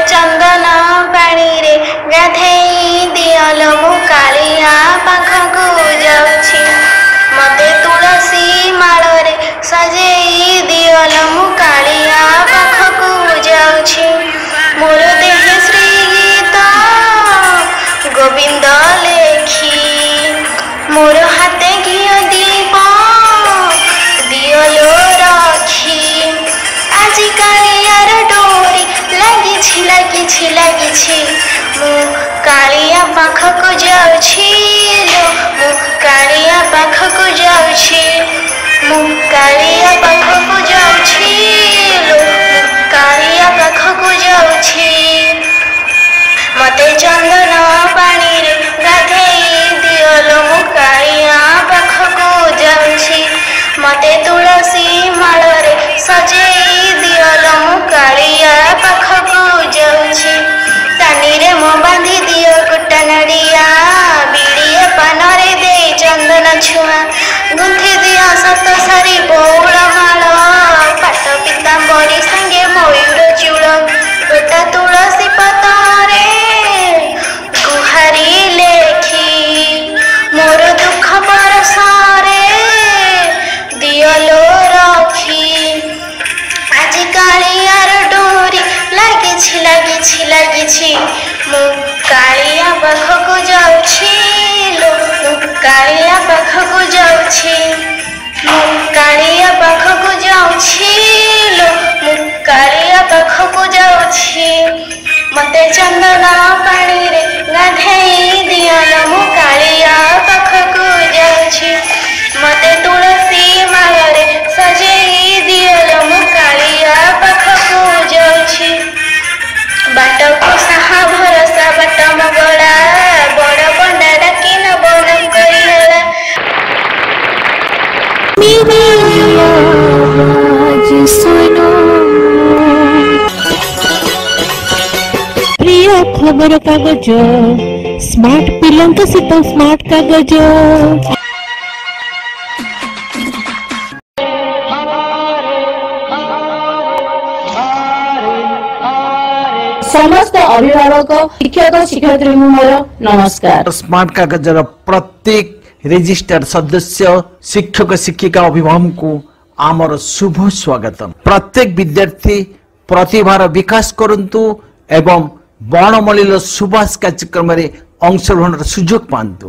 चंदन पानी रे गाधेई दियल मु कालिया पाखकु जाउछि मते तुलसी माल रे सजेई दियल मु कालिया पाखकु जाउछि मोर देह श्री गीत गोविंद लेखी मोर हाथे घियो दीप दियलो रखी आजि कालियार डोरी लागिछि मु कालिया पाखकु जाउछि लो मु कालिया पाखकु जाउछि मु कालिया पाखकु जाउछि लो मु कालिया पाखकु जाउछि मते चंदन पानी रे गाधेई दियलो मु कालिया पाखकु जाउछि मते तुलसी माल रे सजेई दियलो मु कालिया पाखकु जाउछि तानी रे मो बांधी दियो गुट्टा नड़िया बीड़िए पानरे दे चंदन छुआ गुंथि दियो सत सारी बौल माल पाट पीतांबरी संगे मयूर चूल गोटा तुलसी पतरे गुहारी लेखी मोर दुख बरसारे दियलो रखी आजि कालियार डोरी लागिछि मु कालिया पाखकु जाउछि लो मु कालिया पाखकु जाउछि मु कालिया पाखकु जाउछि लो मु कालिया पाखकु जाउछि मते चंदन पानी रे गाधेई दियल मु कालिया पाखकु जाउछि मते तुलसी माल रे सजेई दियल मु कालिया पाखकु जाउछि बाट को साहा भरोसा बाट मगला बड़ बंडा डाकी न बन करिला मेरी आवाज सुनो प्रिय खबर कागज स्मार्ट पिलंक सहित स्मार्ट कागज समस्त अभिभावक शिक्षक शिक्षयित्री मोर नमस्कार। स्मार्ट कागजर प्रत्येक रेजिस्टर सदस्य शिक्षक शिक्षिका अभिभावक को आमर शुभ स्वागत। प्रत्येक विद्यार्थी प्रतिभार विकास करंतु एवं वर्णमलिल सुभाष कार्यक्रम रे अंशग्रहण सुजोग पांतु।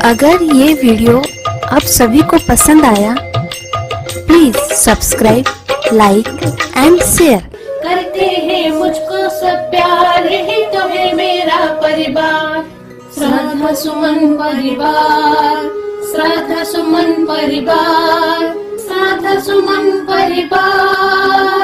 अगर ये वीडियो आप सभी को पसंद आया please subscribe like and share. करते हैं मुझको सब प्यार ही तो है मेरा परिवार श्रद्धा सुमन परिवार श्रद्धा सुमन परिवार श्रद्धा सुमन परिवार।